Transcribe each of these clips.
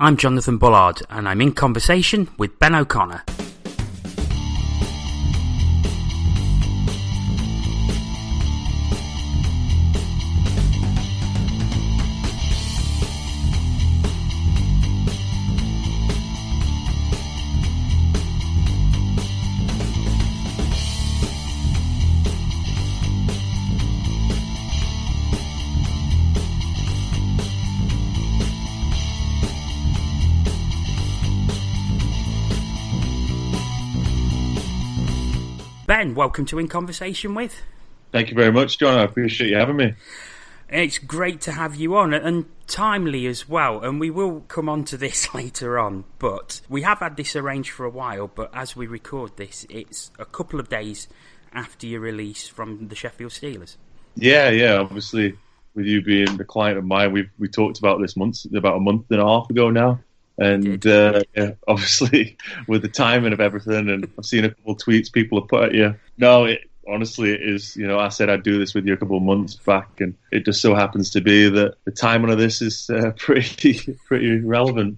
I'm Jonathan Bullard, and I'm in conversation with Ben O'Connor. Ben, welcome to In Conversation With. Thank you very much, John. I appreciate you having me. It's great to have you on, and timely as well, and we will come on to this later on, but we have had this arranged for a while, but as we record this, it's a couple of days after your release from the Sheffield Steelers. Yeah, obviously, with you being a client of mine, we talked about this about a month and a half ago now. And obviously, with the timing of everything, and I've seen a couple of tweets people have put at you. No, honestly, it is, I said I'd do this with you a couple of months back, and it just so happens to be that the timing of this is pretty relevant.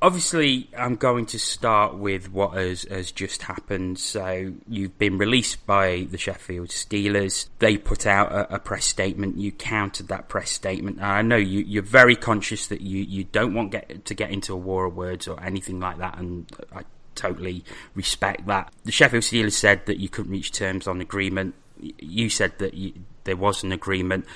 Obviously, I'm going to start with what has just happened. So, you've been released by the Sheffield Steelers. They put out a press statement. You countered that press statement. And I know you're very conscious that you don't want to get into a war of words or anything like that, and I totally respect that. The Sheffield Steelers said that you couldn't reach terms on agreement. You said that there was an agreement.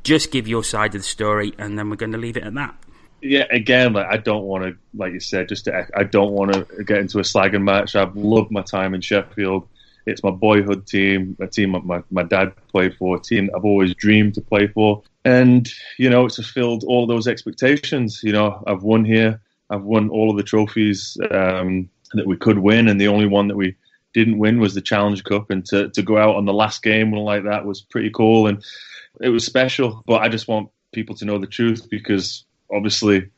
Just give your side of the story, and then we're going to leave it at that. Yeah, again, I don't want to, like you said, I don't want to get into a slagging match. I've loved my time in Sheffield. It's my boyhood team, a team my dad played for, a team I've always dreamed to play for. And, it's fulfilled all those expectations. I've won here. I've won all of the trophies that we could win, and the only one that we didn't win was the Challenge Cup. And to go out on the last game like that was pretty cool, and it was special. But I just want people to know the truth, because obviously,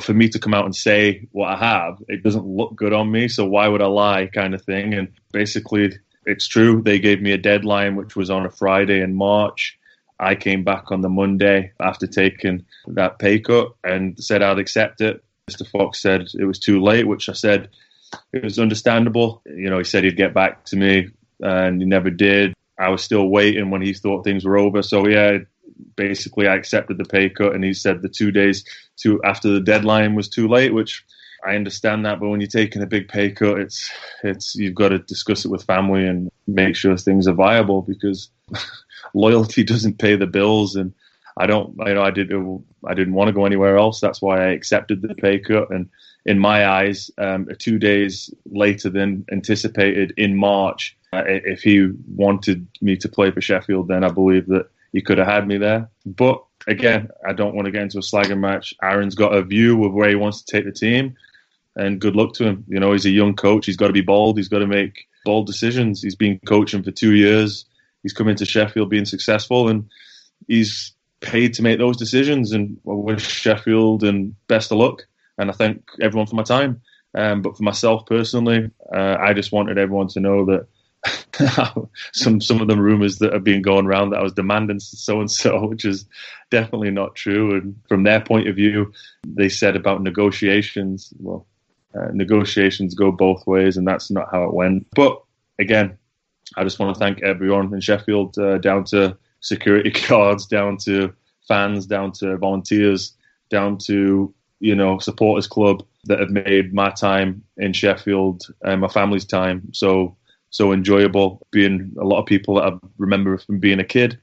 for me to come out and say what I have, it doesn't look good on me, so why would I lie, kind of thing. And basically, it's true. They gave me a deadline, which was on a Friday in March. I came back on the Monday after taking that pay cut and said I'd accept it. Mr. Fox said it was too late, which I said it was understandable. He said he'd get back to me, and he never did. I was still waiting when he thought things were over. So, yeah, basically I accepted the pay cut, and he said the 2 days after the deadline was too late, which I understand that. But when you're taking a big pay cut, it's you've got to discuss it with family and make sure things are viable, because loyalty doesn't pay the bills. And I didn't want to go anywhere else. That's why I accepted the pay cut. And in my eyes, 2 days later than anticipated in March, if he wanted me to play for Sheffield, then I believe that he could have had me there. But again, I don't want to get into a slagging match. Aaron's got a view of where he wants to take the team, and good luck to him. He's a young coach. He's got to be bold. He's got to make bold decisions. He's been coaching for 2 years. He's come into Sheffield being successful, and he's paid to make those decisions. And I wish Sheffield and best of luck. And I thank everyone for my time. But for myself personally, I just wanted everyone to know that some of the rumours that have been going around that I was demanding so-and-so, which is definitely not true. And from their point of view, they said about negotiations. Well, negotiations go both ways, and that's not how it went. But again, I just want to thank everyone in Sheffield, down to security guards, down to fans, down to volunteers, down to supporters club, that have made my time in Sheffield and my family's time so enjoyable. Being a lot of people that I remember from being a kid,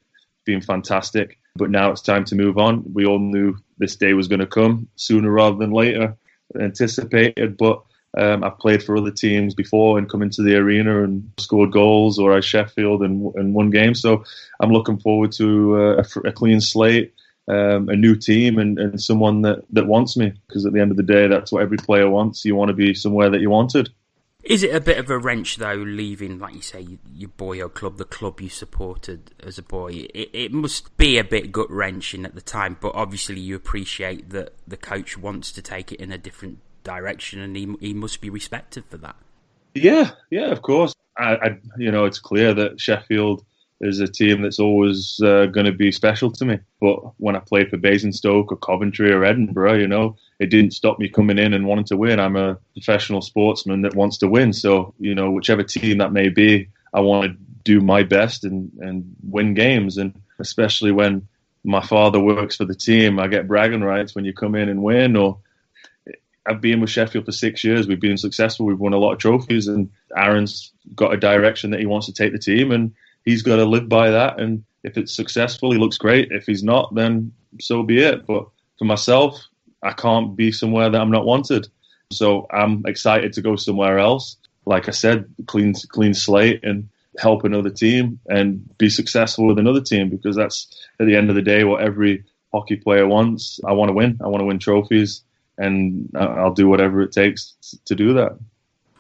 being fantastic. But now it's time to move on. We all knew this day was going to come sooner rather than later, anticipated. But I've played for other teams before and come into the arena and scored goals, or at Sheffield and won games. So I'm looking forward to a clean slate, a new team, and someone that wants me. Because at the end of the day, that's what every player wants. You want to be somewhere that you wanted. Is it a bit of a wrench, though, leaving, like you say, your boyhood club, the club you supported as a boy? It must be a bit gut-wrenching at the time, but obviously you appreciate that the coach wants to take it in a different direction, and he must be respected for that. Yeah, of course. I it's clear that Sheffield is a team that's always going to be special to me. But when I played for Basingstoke or Coventry or Edinburgh, it didn't stop me coming in and wanting to win. I'm a professional sportsman that wants to win. So, whichever team that may be, I want to do my best and win games. And especially when my father works for the team, I get bragging rights when you come in and win. Or I've been with Sheffield for 6 years. We've been successful. We've won a lot of trophies, and Aaron's got a direction that he wants to take the team, and he's got to live by that. And if it's successful, he looks great. If he's not, then so be it. But for myself, I can't be somewhere that I'm not wanted. So I'm excited to go somewhere else. Like I said, clean slate and help another team and be successful with another team, because that's at the end of the day what every hockey player wants. I want to win. I want to win trophies, and I'll do whatever it takes to do that.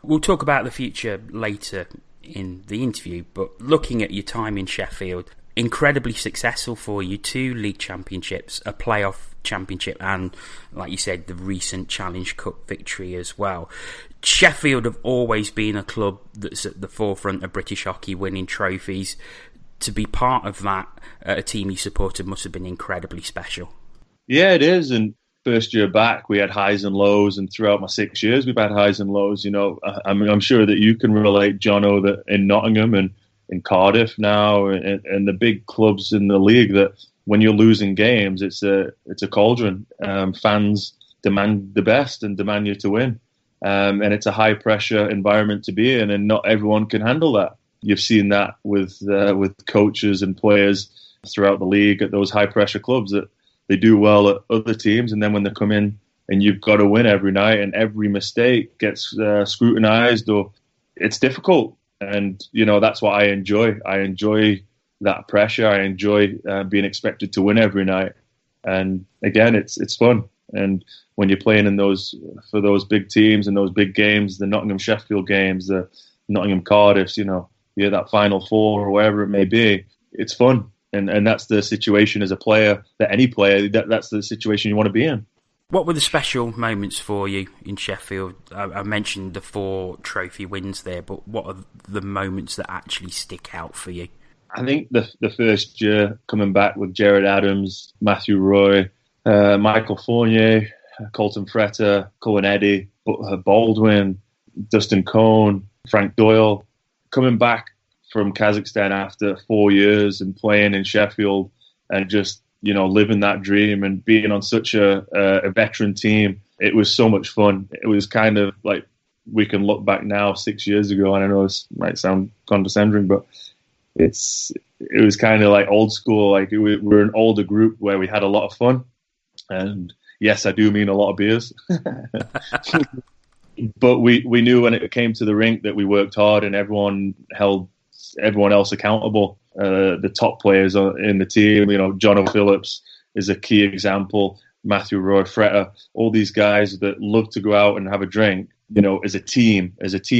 We'll talk about the future later in the interview, but looking at your time in Sheffield, incredibly successful for you. 2 league championships, a playoff championship, and, like you said, the recent Challenge Cup victory as well. Sheffield have always been a club that's at the forefront of British hockey, winning trophies. To be part of that, a team you supported, must have been incredibly special. Yeah, it is. And first year back, we had highs and lows, and throughout my 6 years, we've had highs and lows. I'm sure that you can relate, Jono, that in Nottingham and in Cardiff now, and the big clubs in the league, that when you're losing games, it's a cauldron. Fans demand the best and demand you to win. And it's a high pressure environment to be in, and not everyone can handle that. You've seen that with coaches and players throughout the league at those high pressure clubs, that they do well at other teams, and then when they come in and you've got to win every night, and every mistake gets scrutinized, or it's difficult. And that's what I enjoy. I enjoy that pressure. I enjoy being expected to win every night. And again, it's fun. And when you're playing for those big teams and those big games, the Nottingham Sheffield games, the Nottingham Cardiffs, you're that Final Four or wherever it may be, it's fun. And that's the situation as a player, that any player, that's the situation you want to be in. What were the special moments for you in Sheffield? I mentioned the 4 trophy wins there, but what are the moments that actually stick out for you? I think the first year coming back with Jared Adams, Matthew Roy, Michael Fournier, Colton Fretter, Cohen Eddy, Baldwin, Dustin Cohn, Frank Doyle, coming back from Kazakhstan after 4 years and playing in Sheffield, and just living that dream and being on such a veteran team. It was so much fun. It was kind of like, we can look back now 6 years ago, and I know this might sound condescending, but it was kind of like old school. Like, we're an older group where we had a lot of fun. And yes, I do mean a lot of beers. But we knew when it came to the rink that we worked hard, and everyone held everyone else accountable. The top players in the team, John O'Phillips is a key example. Matthew Roy, Fretter, all these guys that love to go out and have a drink, as a team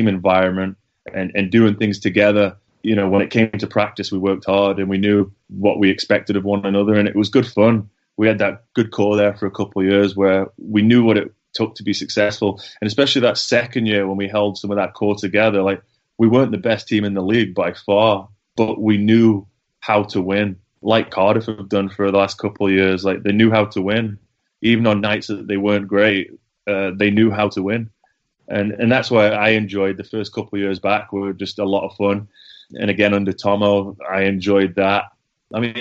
environment, and doing things together. When it came to practice, we worked hard, and we knew what we expected of one another, and it was good fun. We had that good core there for a couple of years where we knew what it took to be successful. And especially that second year when we held some of that core together, like, we weren't the best team in the league by far, but we knew how to win, like Cardiff have done for the last couple of years. Like, they knew how to win. Even on nights that they weren't great, they knew how to win. And that's why I enjoyed the first couple of years back. We were just a lot of fun. And again, under Tomo, I enjoyed that. I mean,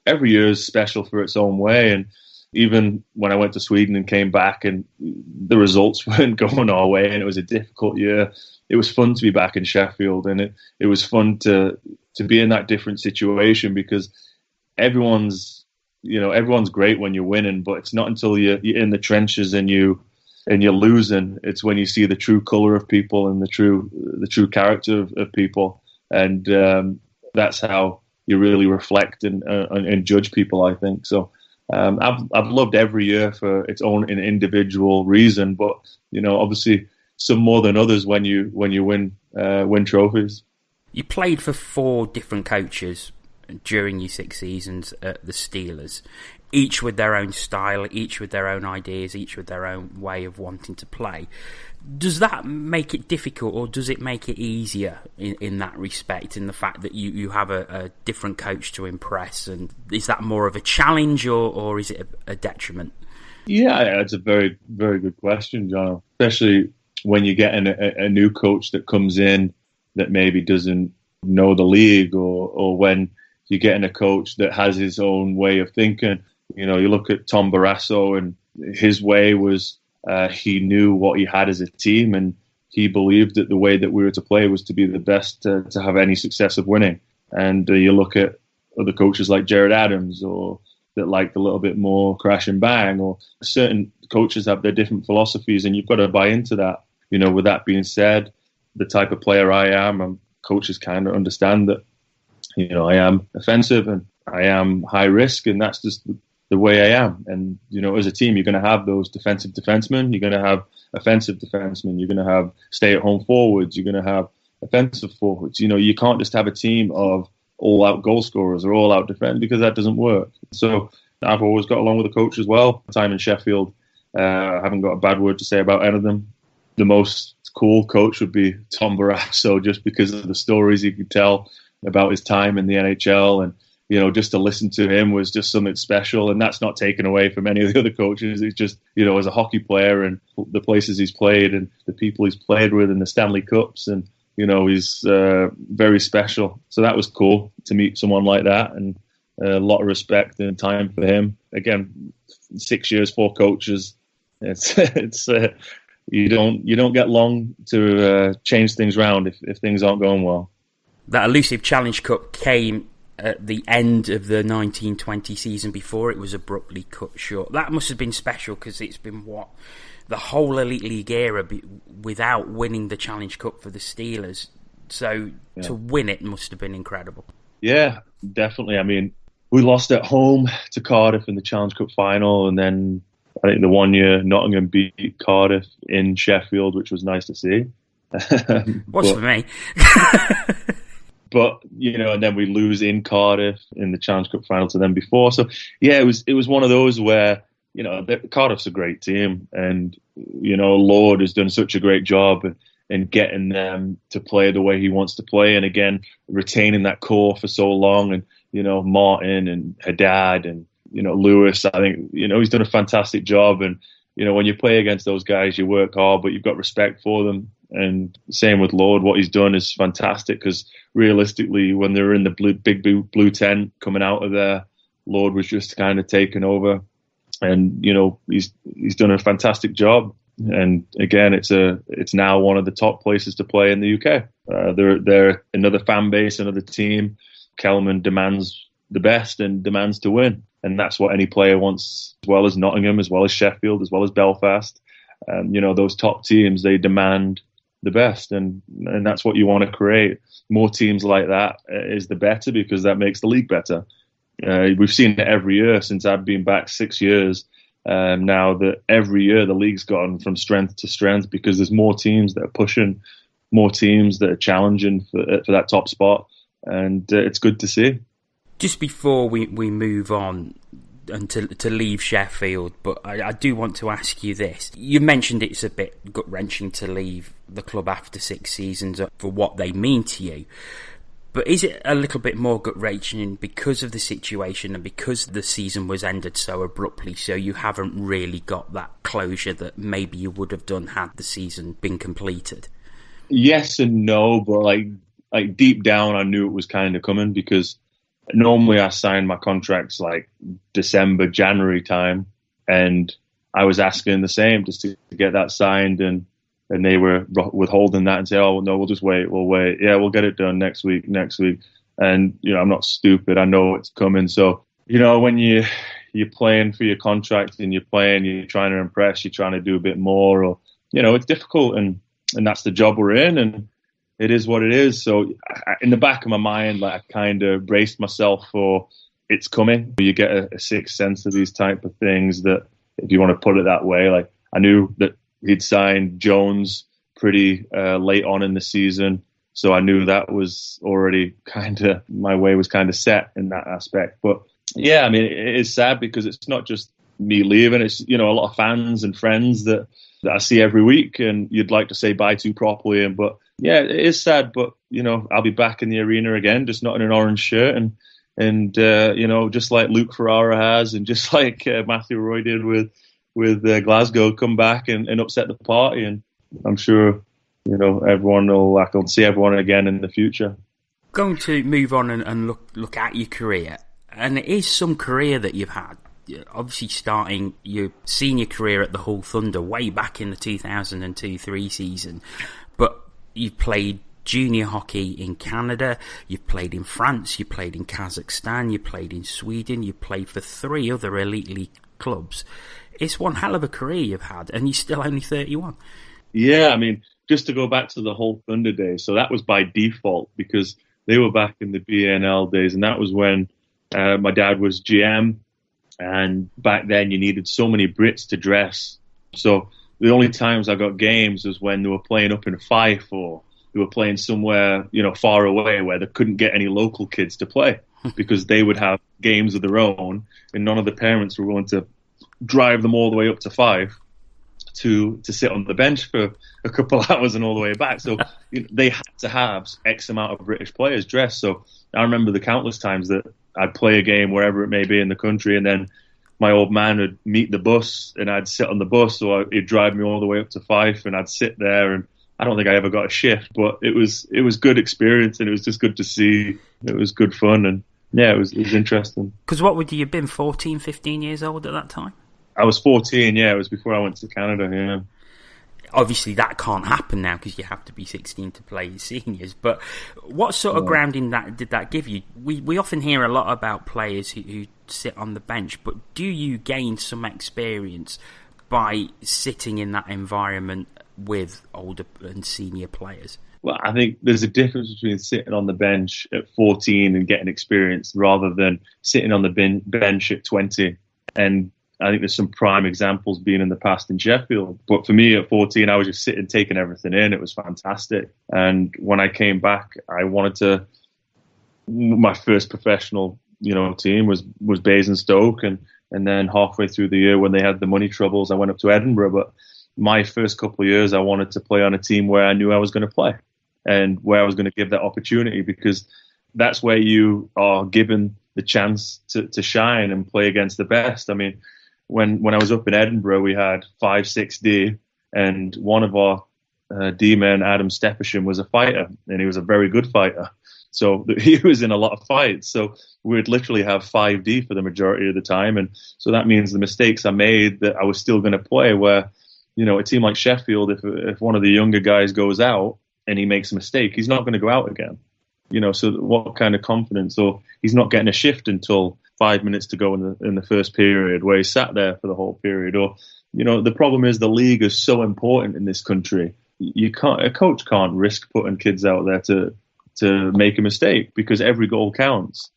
every year is special for its own way. And even when I went to Sweden and came back and the results weren't going our way and it was a difficult year, it was fun to be back in Sheffield. And it was fun to be in that different situation, because everyone's great when you're winning, but it's not until you're in the trenches and you're losing, it's when you see the true color of people and the true character of people. And that's how you really reflect and judge people, I think. So I've loved every year for its own individual reason, but obviously some more than others when you win trophies. You played for 4 different coaches during your 6 seasons at the Steelers. each with their own style, each with their own ideas, each with their own way of wanting to play. Does that make it difficult, or does it make it easier in that respect, in the fact that you have a different coach to impress? And is that more of a challenge, or is it a detriment? Yeah, it's a very, very good question, John. Especially when you get a new coach that comes in that maybe doesn't know the league, or when you're getting a coach that has his own way of thinking. You know, you look at Tom Barrasso, and his way was he knew what he had as a team, and he believed that the way that we were to play was to be the best to have any success of winning. And you look at other coaches like Jared Adams, or that like a little bit more crash and bang, or certain coaches have their different philosophies, and you've got to buy into that. You know, with that being said, the type of player I am, coaches kind of understand that, you know, I am offensive and I am high risk, and that's just the way I am. And, you know, as a team, you're going to have those defensive defensemen, you're going to have offensive defensemen, you're going to have stay-at-home forwards, you're going to have offensive forwards. You know, you can't just have a team of all-out goal scorers or all-out defense, because that doesn't work. So I've always got along with the coach as well. Time in Sheffield, I haven't got a bad word to say about any of them. The most cool coach would be Tom Barrasso, just because of the stories he could tell about his time in the NHL. And, you know, just to listen to him was just something special. And that's not taken away from any of the other coaches. It's just, you know, as a hockey player and the places he's played and the people he's played with and the Stanley Cups, and, you know, he's very special. So that was cool to meet someone like that, and a lot of respect and time for him. Again, 6 years, 4 coaches. It's you don't get long to change things around if things aren't going well. That elusive Challenge Cup came at the end of the 1920 season before it was abruptly cut short. That must have been special, because it's been the whole Elite League era without winning the Challenge Cup for the Steelers. So to win it must have been incredible. Yeah, definitely. I mean, we lost at home to Cardiff in the Challenge Cup final, and then I think the one year Nottingham beat Cardiff in Sheffield, which was nice to see. Was for me. But, you know, and then we lose in Cardiff in the Challenge Cup final to them before. So, yeah, it was one of those where, you know, Cardiff's a great team, and, you know, Lord has done such a great job in getting them to play the way he wants to play, and again, retaining that core for so long. And, you know, Martin and Haddad and, you know, Lewis, I think, you know, he's done a fantastic job. And, you know, when you play against those guys, you work hard, but you've got respect for them. And same with Lord, what he's done is fantastic, because realistically, when they were in the big blue tent coming out of there, Lord was just kind of taken over. And, you know, he's done a fantastic job. And again, it's now one of the top places to play in the UK. They're another fan base, another team. Kelman demands the best and demands to win. And that's what any player wants, as well as Nottingham, as well as Sheffield, as well as Belfast. You know, those top teams, they demand the best. And that's what you want to create. More teams like that is the better, because that makes the league better. We've seen it every year since I've been back 6 years. Now that every year the league's gone from strength to strength, because there's more teams that are pushing, more teams that are challenging for that top spot. And it's good to see. Just before we move on and to leave Sheffield, but I do want to ask you this. You mentioned it's a bit gut-wrenching to leave the club after 6 seasons for what they mean to you. But is it a little bit more gut-wrenching because of the situation and because the season was ended so abruptly, so you haven't really got that closure that maybe you would have done had the season been completed? Yes and no, but like deep down I knew it was kind of coming, because normally I sign my contracts like December, January time, and I was asking the same just to get that signed, and they were withholding that and say, oh, no, we'll just wait. We'll wait. Yeah, we'll get it done next week. And, you know, I'm not stupid. I know it's coming. So, you know, when you're playing for your contract and you're trying to impress, you're trying to do a bit more, or, you know, it's difficult, and that's the job we're in, and it is what it is. So in the back of my mind, like, I kind of braced myself for it's coming. You get a sixth sense of these type of things, that if you want to put it that way, like, I knew that he'd signed Jones pretty late on in the season. So I knew that was already my way was kind of set in that aspect. But Yeah, I mean, it is sad because it's not just me leaving. It's, a lot of fans and friends that I see every week, and you'd like to say bye to properly. But yeah, it is sad. But I'll be back in the arena again, just not in an orange shirt, and just like Luke Ferrara has, and just like Matthew Roy did with Glasgow, come back and upset the party. And I'm sure I can see everyone again in the future. Going to move on and look at your career, and it is some career that you've had. Obviously, starting your senior career at the Hull Thunder way back in the 2002-03 season, but you've played junior hockey in Canada, you've played in France, you played in Kazakhstan, you played in Sweden, you played for 3 other elite league clubs. It's one hell of a career you've had, and you're still only 31. Yeah, I mean, just to go back to the Hull Thunder days, so that was by default because they were back in the BNL days, and that was when my dad was GM, and back then you needed so many Brits to dress. So the only times I got games was when they were playing up in Fife, or they were playing somewhere, far away where they couldn't get any local kids to play because they would have games of their own, and none of the parents were willing to drive them all the way up to Fife to sit on the bench for a couple of hours and all the way back. So they had to have X amount of British players dressed. So I remember the countless times that I'd play a game wherever it may be in the country, and then my old man would meet the bus and I'd sit on the bus, or he'd drive me all the way up to Fife and I'd sit there, and I don't think I ever got a shift, but it was good experience, and it was just good to see. It was good fun, and yeah, it was interesting. Because what would you have been, 14, 15 years old at that time? I was 14, yeah. It was before I went to Canada, yeah. Obviously, that can't happen now because you have to be 16 to play seniors. But what sort of grounding did that give you? We often hear a lot about players who sit on the bench, but do you gain some experience by sitting in that environment with older and senior players? Well, I think there's a difference between sitting on the bench at 14 and getting experience rather than sitting on the bench at 20. And I think there's some prime examples being in the past in Sheffield. But for me at 14, I was just sitting, taking everything in. It was fantastic. And when I came back, I wanted to, my first professional, team was Basingstoke. And then halfway through the year when they had the money troubles, I went up to Edinburgh. But my first couple of years, I wanted to play on a team where I knew I was going to play and where I was going to give that opportunity, because that's where you are given the chance to shine and play against the best. I mean, when I was up in Edinburgh, we had 5-6D, and one of our D-men, Adam Steppersham, was a fighter, and he was a very good fighter. So he was in a lot of fights. So we'd literally have 5D for the majority of the time. And so that means the mistakes I made that I was still going to play, where, a team like Sheffield, if one of the younger guys goes out and he makes a mistake, he's not going to go out again. So what kind of confidence? Or he's not getting a shift until 5 minutes to go in the first period, where he sat there for the whole period. Or, the problem is the league is so important in this country. A coach can't risk putting kids out there to make a mistake, because every goal counts.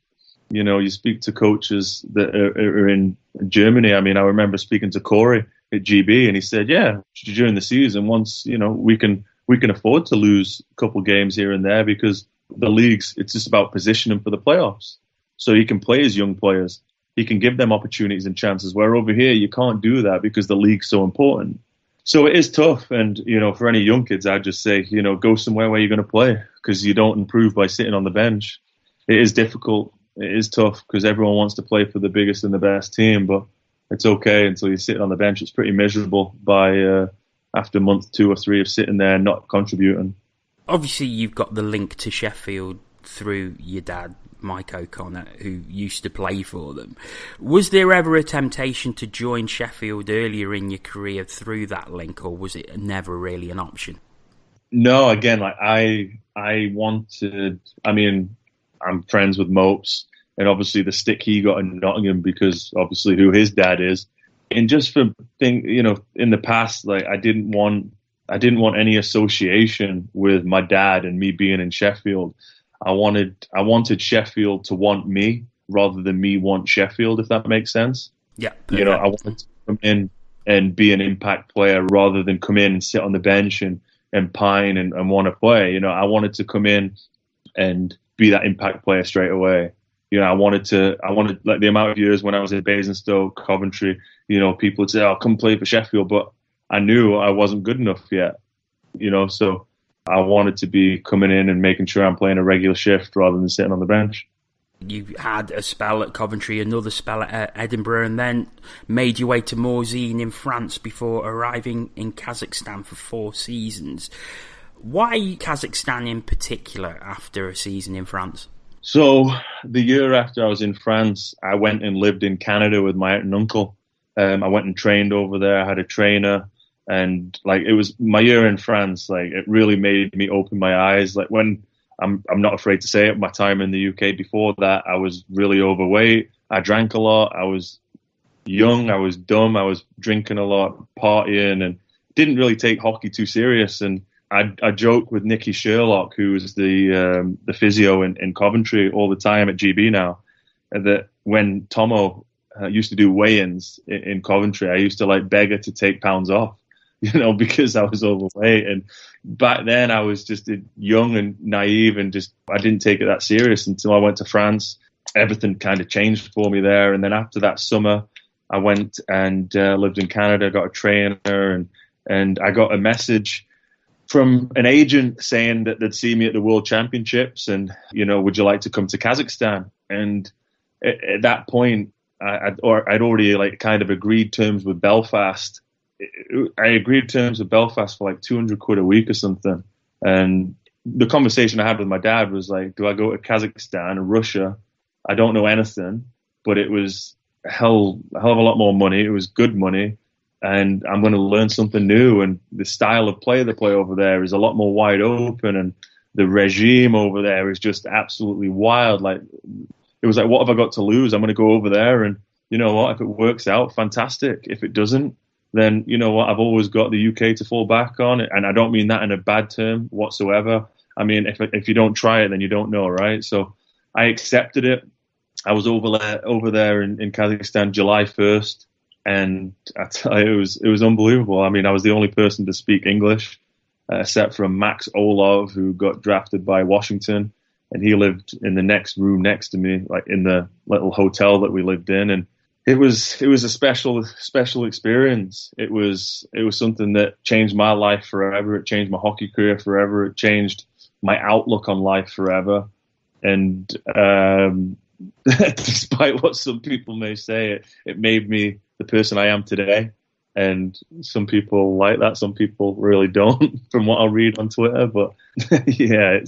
You speak to coaches that are in Germany. I mean, I remember speaking to Corey at GB, and he said, yeah, during the season, once, we can afford to lose a couple games here and there, because the leagues, it's just about positioning for the playoffs. So he can play his young players. He can give them opportunities and chances, where over here you can't do that because the league's so important. So it is tough. And, for any young kids, I'd just say, go somewhere where you're going to play, because you don't improve by sitting on the bench. It is difficult. It is tough because everyone wants to play for the biggest and the best team, but it's okay until you're sitting on the bench. It's pretty miserable by after month 2 or 3 of sitting there and not contributing. Obviously, you've got the link to Sheffield through your dad, Mike O'Connor, who used to play for them. Was there ever a temptation to join Sheffield earlier in your career through that link, or was it never really an option? No, again, I wanted, I'm friends with Mopes, and obviously the stick he got in Nottingham because obviously who his dad is. And just for in the past, I didn't want any association with my dad and me being in Sheffield. I wanted Sheffield to want me rather than me want Sheffield, if that makes sense. Yeah. Perfect. I wanted to come in and be an impact player rather than come in and sit on the bench and pine and want to play. I wanted to come in and be that impact player straight away. I wanted like the amount of years when I was in Basingstoke, Coventry, people would say, "Oh, come play for Sheffield," but I knew I wasn't good enough yet, so I wanted to be coming in and making sure I'm playing a regular shift rather than sitting on the bench. You had a spell at Coventry, another spell at Edinburgh, and then made your way to Morzine in France before arriving in Kazakhstan for 4 seasons. Why Kazakhstan in particular after a season in France? So the year after I was in France, I went and lived in Canada with my aunt and uncle. I went and trained over there. I had a trainer, and like it was my year in France. Like it really made me open my eyes. Like when I'm not afraid to say it, my time in the UK before that, I was really overweight. I drank a lot. I was young. I was dumb. I was drinking a lot, partying, and didn't really take hockey too serious. And I joke with Nicky Sherlock, who is the physio in Coventry all the time at GB now, that when Tomo used to do weigh-ins in Coventry, I used to like beg her to take pounds off, because I was overweight. And back then I was just young and naive and I didn't take it that serious until I went to France. Everything kind of changed for me there. And then after that summer, I went and lived in Canada, got a trainer, and I got a message from an agent saying that they'd see me at the World Championships and, would you like to come to Kazakhstan? And at that point, I'd already like kind of agreed terms with Belfast. I agreed terms with Belfast for like 200 quid a week or something. And the conversation I had with my dad was like, do I go to Kazakhstan or Russia? I don't know anything, but it was a hell of a lot more money. It was good money. And I'm going to learn something new. And the style of play they play over there is a lot more wide open. And the regime over there is just absolutely wild. Like, it was like, what have I got to lose? I'm going to go over there. And you know what? If it works out, fantastic. If it doesn't, then you know what? I've always got the UK to fall back on. And I don't mean that in a bad term whatsoever. I mean, if you don't try it, then you don't know, right? So I accepted it. I was over there in Kazakhstan July 1st. And I tell you, it was unbelievable. I mean, I was the only person to speak English, except for Max Olov, who got drafted by Washington, and he lived in the next room next to me, like in the little hotel that we lived in. And it was a special experience. It was something that changed my life forever. It changed my hockey career forever. It changed my outlook on life forever. And despite what some people may say, it made me the person I am today. And some people like that, some people really don't, from what I read on Twitter. But yeah,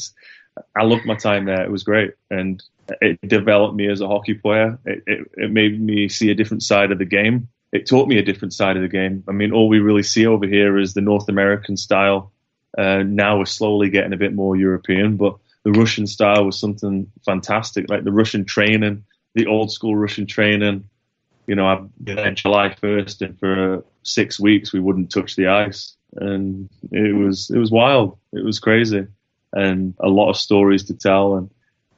I loved my time there. It was great, and it developed me as a hockey player. It made me see a different side of the game. It taught me a different side of the game. I mean, all we really see over here is the North American style. Now we're slowly getting a bit more European, but the Russian style was something fantastic, like the Russian training, the old school Russian training. I've been there July 1st, and for 6 weeks we wouldn't touch the ice, and it was wild. It was crazy, and a lot of stories to tell.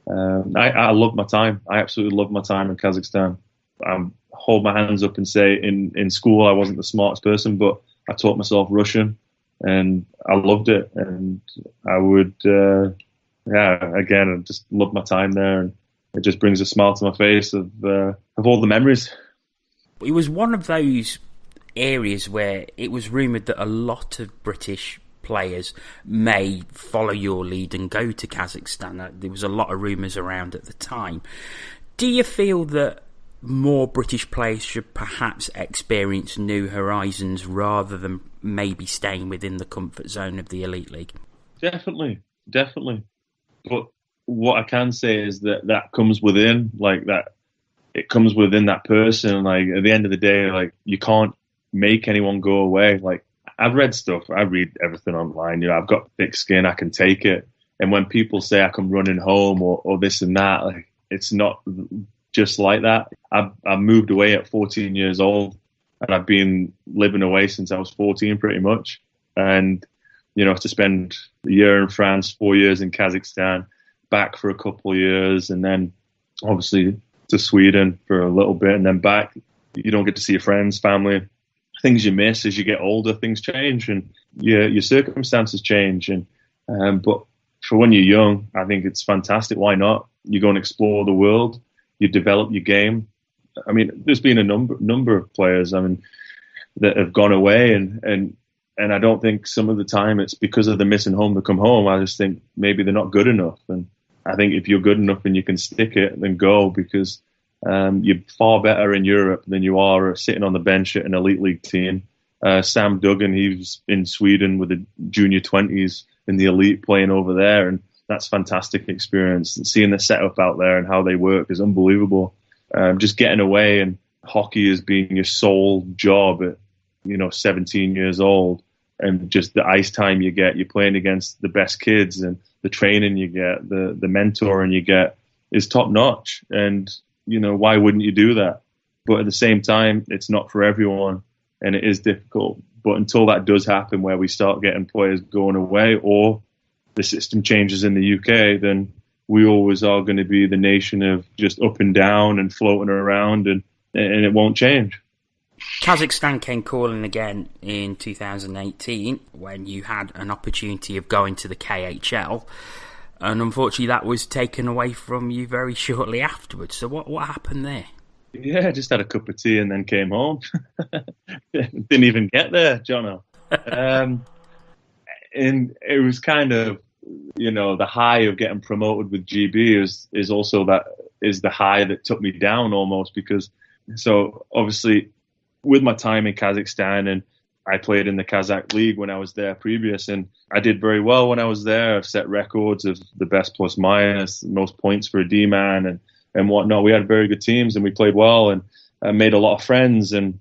And I loved my time. I absolutely loved my time in Kazakhstan. I hold my hands up and say, in school I wasn't the smartest person, but I taught myself Russian, and I loved it. And I would, again, I just loved my time there, and it just brings a smile to my face of all the memories. It was one of those areas where it was rumoured that a lot of British players may follow your lead and go to Kazakhstan. There was a lot of rumours around at the time. Do you feel that more British players should perhaps experience new horizons rather than maybe staying within the comfort zone of the Elite League? Definitely. But what I can say is that comes within, like that. It comes within that person. Like at the end of the day, like you can't make anyone go away. Like I've read stuff. I read everything online. I've got thick skin. I can take it. And when people say I come running home or this and that, like it's not just like that. I moved away at 14 years old, and I've been living away since I was 14, pretty much. And to spend a year in France, 4 years in Kazakhstan, back for a couple of years, and then obviously to Sweden for a little bit, and then back. You don't get to see your friends, family, things you miss as you get older. Things change, and your circumstances change. And but for when you're young, I think it's fantastic. Why not? You go and explore the world. you develop your game. I mean, there's been a number of players, I mean, that have gone away, and I don't think some of the time it's because of the missing home to come home. I just think maybe they're not good enough. And I think if you're good enough and you can stick it, then go, because you're far better in Europe than you are sitting on the bench at an elite league team. Sam Duggan, he was in Sweden with the junior 20s in the elite playing over there, and that's fantastic experience. And seeing the setup out there and how they work is unbelievable. Just getting away and hockey as being your sole job at 17 years old, and just the ice time you get, you're playing against the best kids, and the training you get, the mentoring you get is top notch. And why wouldn't you do that? But at the same time, it's not for everyone, and it is difficult. But until that does happen, where we start getting players going away, or the system changes in the UK, then we always are going to be the nation of just up and down and floating around, and it won't change. Kazakhstan came calling again in 2018 when you had an opportunity of going to the KHL, and unfortunately that was taken away from you very shortly afterwards. So what happened there? Yeah, just had a cup of tea and then came home. Didn't even get there, Jono. And it was kind of, the high of getting promoted with GB is also the high that took me down almost, because so obviously with my time in Kazakhstan, and I played in the Kazakh league when I was there previous, and I did very well when I was there. I've set records of the best plus minus, most points for a D-man and whatnot. We had very good teams and we played well, and I made a lot of friends. And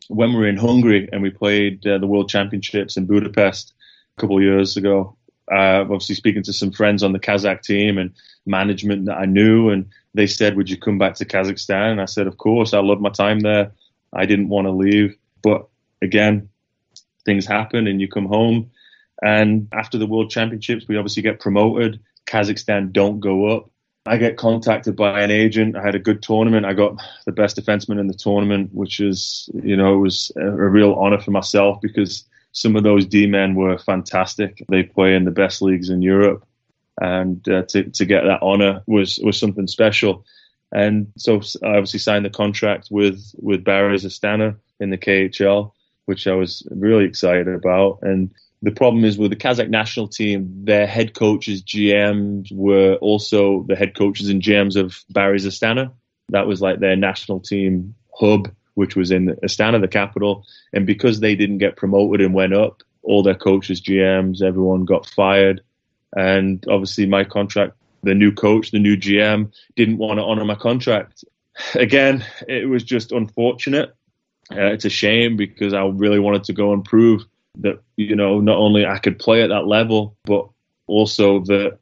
when we were in Hungary and we played the World Championships in Budapest a couple of years ago, obviously speaking to some friends on the Kazakh team and management that I knew, and they said, would you come back to Kazakhstan? And I said, of course, I loved my time there. I didn't want to leave. But again, things happen and you come home. And after the World Championships, we obviously get promoted. Kazakhstan don't go up. I get contacted by an agent. I had a good tournament. I got the best defenseman in the tournament, which is, it was a real honor for myself, because some of those D-men were fantastic. They play in the best leagues in Europe. And to get that honor was something special. And so I obviously signed the contract with Barry's Astana in the KHL, which I was really excited about. And the problem is with the Kazakh national team, their head coaches, GMs were also the head coaches and GMs of Barry's Astana. That was like their national team hub, which was in Astana, the capital. And because they didn't get promoted and went up, all their coaches, GMs, everyone got fired. And obviously my contract, the new coach, the new GM, didn't want to honor my contract. Again, it was just unfortunate. It's a shame, because I really wanted to go and prove that, not only I could play at that level, but also that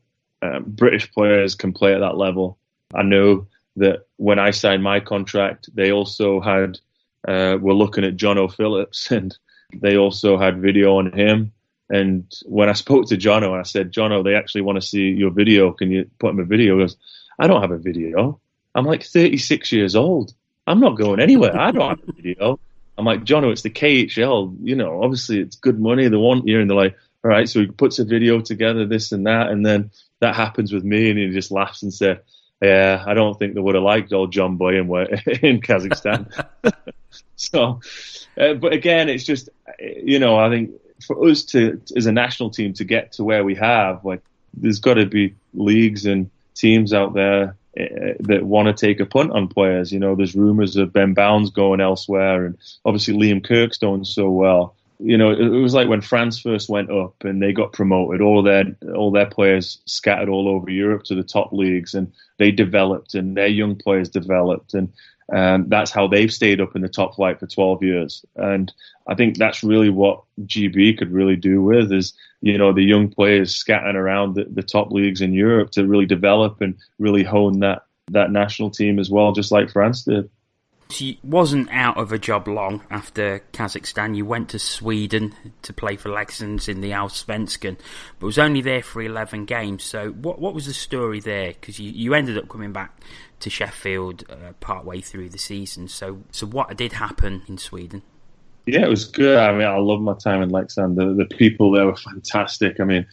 British players can play at that level. I know that when I signed my contract, they also had, were looking at Jono Phillips, and they also had video on him. And when I spoke to Jono, I said, Jono, they actually want to see your video. Can you put him a video? He goes, I don't have a video. I'm like 36 years old. I'm not going anywhere. I don't have a video. I'm like, Jono, it's the KHL. Obviously it's good money. They want you. And they're like, all right. So he puts a video together, this and that. And then that happens with me. And he just laughs and said, yeah, I don't think they would have liked old John Boy in Kazakhstan. So, but again, it's just, I think, for us as a national team to get to where we have, like, there's got to be leagues and teams out there that want to take a punt on players. There's rumors of Ben Bounds going elsewhere, and obviously Liam Kirk's doing so well. It was like when France first went up and they got promoted, all their players scattered all over Europe to the top leagues, and they developed, and their young players developed, and that's how they've stayed up in the top flight for 12 years. And I think that's really what GB could really do with is, the young players scattering around the top leagues in Europe to really develop and really hone that national team as well, just like France did. You wasn't out of a job long after Kazakhstan. You went to Sweden to play for Leksands in the Allsvenskan, but was only there for 11 games. So what was the story there? Because you ended up coming back to Sheffield partway through the season. So what did happen in Sweden? Yeah, it was good. I mean, I loved my time in Leksand. The people there were fantastic. I mean,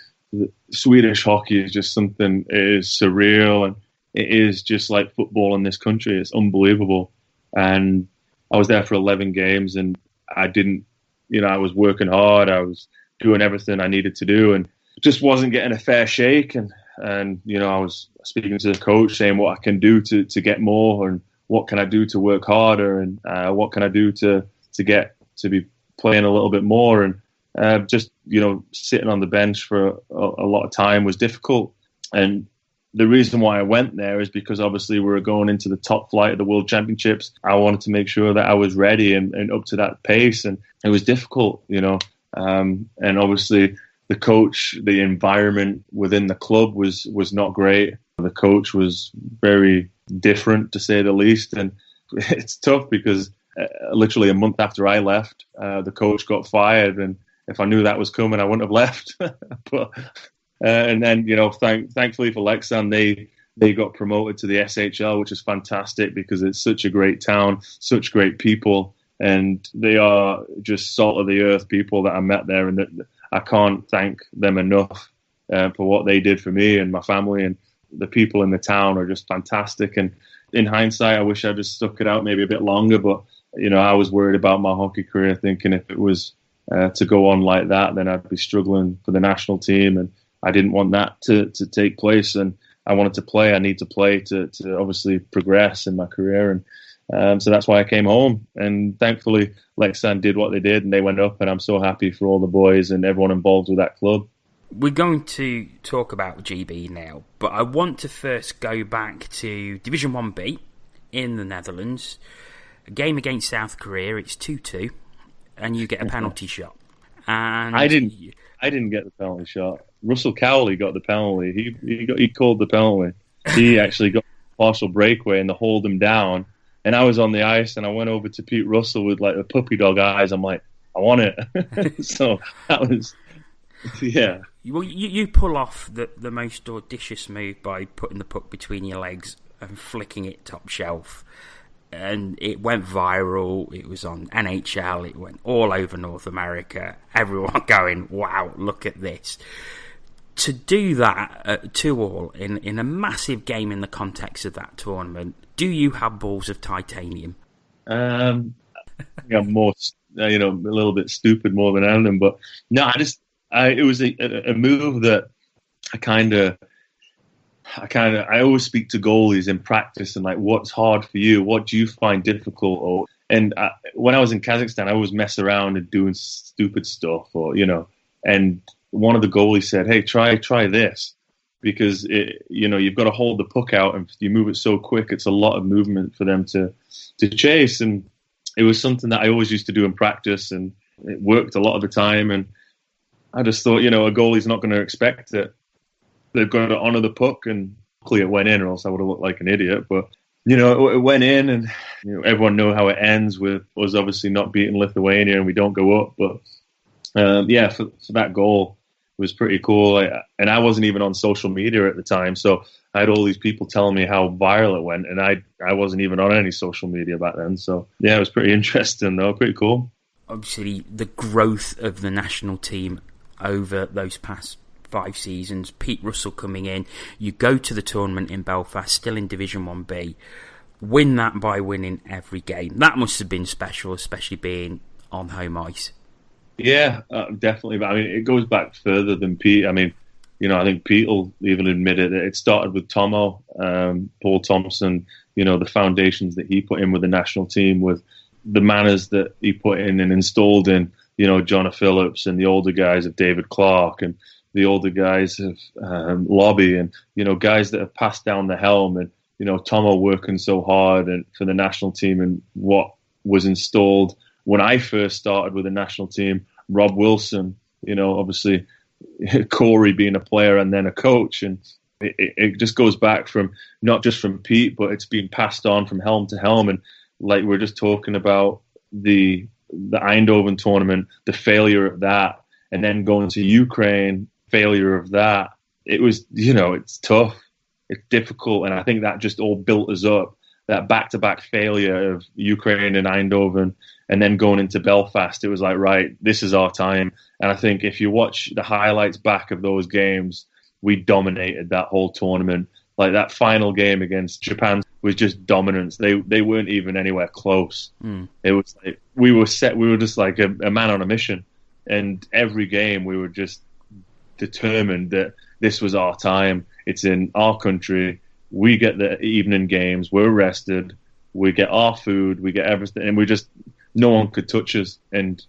Swedish hockey is just something, it is surreal. And it is just like football in this country. It's unbelievable. And I was there for 11 games, and I didn't, I was working hard. I was doing everything I needed to do, and just wasn't getting a fair shake. And I was speaking to the coach saying what I can do to get more, and what can I do to work harder, and what can I do to get to be playing a little bit more. And just, sitting on the bench for a lot of time was difficult. And the reason why I went there is because obviously we were going into the top flight of the World Championships. I wanted to make sure that I was ready and up to that pace, and it was difficult, and obviously the coach, the environment within the club was not great. The coach was very different, to say the least, and it's tough because literally a month after I left, the coach got fired, and if I knew that was coming, I wouldn't have left. But and then, thankfully for Lexan, they got promoted to the SHL, which is fantastic because it's such a great town, such great people, and they are just salt of the earth people that I met there, and I can't thank them enough for what they did for me and my family, and the people in the town are just fantastic. And in hindsight, I wish I just stuck it out maybe a bit longer, but I was worried about my hockey career, thinking if it was to go on like that, then I'd be struggling for the national team, and I didn't want that to take place. And I wanted to play. I need to play to obviously progress in my career, and so that's why I came home. And thankfully, Lexan did what they did, and they went up, and I'm so happy for all the boys and everyone involved with that club. We're going to talk about GB now, but I want to first go back to Division 1B in the Netherlands. A game against South Korea, it's 2-2, and you get a penalty shot. And I didn't get the penalty shot. Russell Cowley got the penalty. He called the penalty. He actually got a partial breakaway and to hold him down. And I was on the ice, and I went over to Pete Russell with like the puppy dog eyes. I'm like, I want it. So that was, yeah. Well, you pull off the most audacious move by putting the puck between your legs and flicking it top shelf. And it went viral. It was on NHL. It went all over North America. Everyone going, wow, look at this. To do that at 2-2 in a massive game in the context of that tournament, do you have balls of titanium? I'm more, a little bit stupid more than anything. But no, it was a move that I always speak to goalies in practice and like, what's hard for you? What do you find difficult? When I was in Kazakhstan, I always mess around and doing stupid stuff, and one of the goalies said, hey, try this, because you've got to hold the puck out, and if you move it so quick, it's a lot of movement for them to chase. And it was something that I always used to do in practice, and it worked a lot of the time. And I just thought, a goalie's not going to expect it. They've got to honour the puck, and luckily it went in, or else I would have looked like an idiot. But, it went in, and everyone knows how it ends with us obviously not beating Lithuania, and we don't go up. But, for that goal, it was pretty cool. And I wasn't even on social media at the time, so I had all these people telling me how viral it went, and I wasn't even on any social media back then. So, yeah, it was pretty interesting, though, pretty cool. Obviously, the growth of the national team over those past 5 seasons, Pete Russell coming in, you go to the tournament in Belfast, still in Division 1B, win that by winning every game. That must have been special, especially being on home ice. Yeah, definitely. But I mean, it goes back further than Pete. I mean, I think Pete will even admit it. It started with Tomo, Paul Thompson, the foundations that he put in with the national team, with the manners that he put in and installed in, Jonah Phillips, and the older guys of David Clark, and the older guys of Lobby, and, guys that have passed down the helm, and, Tomo working so hard and for the national team, and what was installed when I first started with the national team, Rob Wilson, obviously Corey being a player and then a coach. And it just goes back from, not just from Pete, but it's been passed on from helm to helm. And like we're just talking about the Eindhoven tournament, the failure of that, and then going to Ukraine, failure of that. It was, it's tough, it's difficult. And I think that just all built us up, that back-to-back failure of Ukraine and Eindhoven, and then going into Belfast. It was like, right, this is our time. And I think if you watch the highlights back of those games, we dominated that whole tournament. Like that final game against Japan was just dominance. They weren't even anywhere close. It was like we were just like a man on a mission, and every game we were just determined that this was our time. It's in our country. We get the evening games. We're rested. We get our food. We get everything, and no one could touch us. And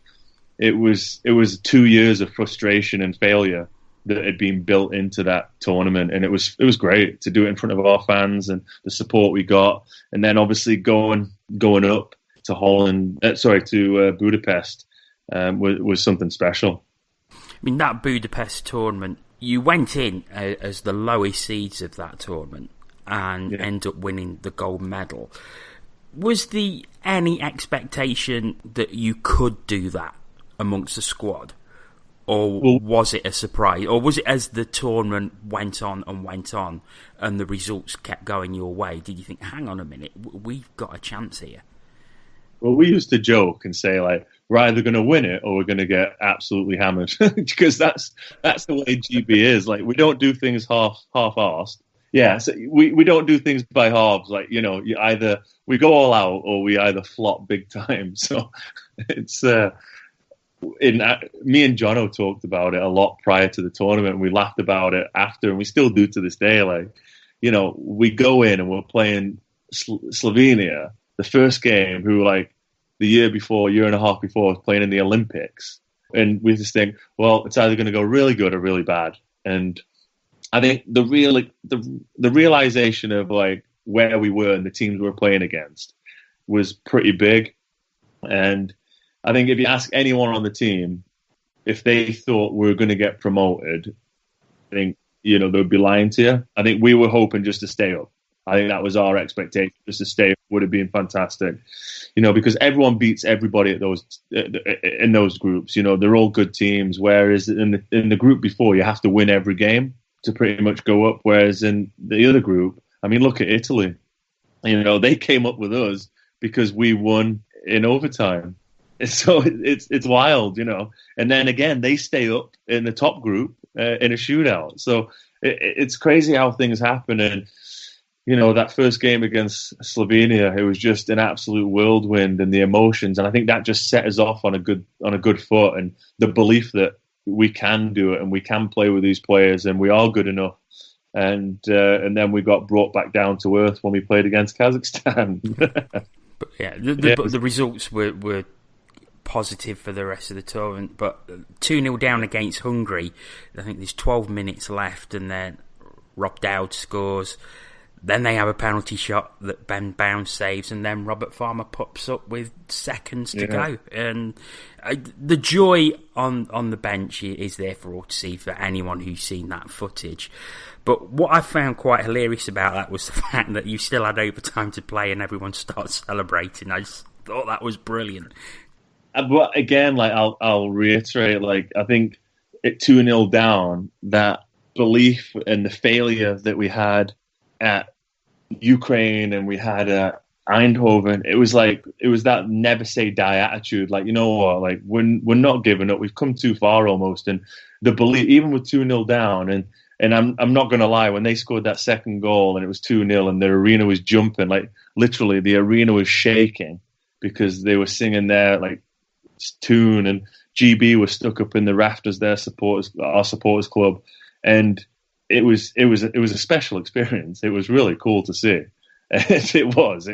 it was 2 years of frustration and failure that had been built into that tournament, and it was great to do it in front of our fans and the support we got. And then obviously going up to Budapest was something special. I mean, that Budapest tournament, you went in as the lowest seeds of that tournament and end up winning the gold medal. Was there any expectation that you could do that amongst the squad? Or was it a surprise? Or was it as the tournament went on and the results kept going your way, did you think, hang on a minute, we've got a chance here? Well, we used to joke and say, like, we're either going to win it or we're going to get absolutely hammered. Because that's the way GB is. Like, we don't do things half-arsed. Yeah, so we don't do things by halves. Like, either we go all out or we either flop big time. So it's... me and Jono talked about it a lot prior to the tournament. We laughed about it after, and we still do to this day. Like, we go in and we're playing Slovenia, the first game, who like the year and a half before was playing in the Olympics, and we just think, well, it's either going to go really good or really bad. And I think the realization of like where we were and the teams we were playing against was pretty big. And I think if you ask anyone on the team if they thought we were going to get promoted, I think, they would be lying to you. I think we were hoping just to stay up. I think that was our expectation. Just to stay up would have been fantastic, because everyone beats everybody in those groups. They're all good teams. Whereas in the group before, you have to win every game to pretty much go up. Whereas in the other group, I mean, look at Italy. They came up with us because we won in overtime. So it's wild, And then again, they stay up in the top group in a shootout. So it's crazy how things happen. And that first game against Slovenia, it was just an absolute whirlwind, and the emotions. And I think that just set us off on a good foot, and the belief that we can do it and we can play with these players and we are good enough. And then we got brought back down to earth when we played against Kazakhstan. But yeah, the results were positive for the rest of the tournament, but 2-0 down against Hungary. I think there's 12 minutes left, and then Rob Dowd scores. Then they have a penalty shot that Ben Bounce saves, and then Robert Farmer pops up with seconds to go. And the joy on the bench is there for all to see, for anyone who's seen that footage. But what I found quite hilarious about that was the fact that you still had overtime to play and everyone starts celebrating. I just thought that was brilliant. But again, like I'll reiterate, like I think at 2-0 down, that belief and the failure that we had at Ukraine and we had at Eindhoven, it was that never say die attitude. Like, what, like we're not giving up. We've come too far almost. And the belief, even with 2-0 down, and I'm not going to lie, when they scored that second goal and it was 2-0 and the arena was jumping, like literally the arena was shaking because they were singing their like tune, and GB was stuck up in the rafters, our supporters club, and it was a special experience. It was really cool to see. It was,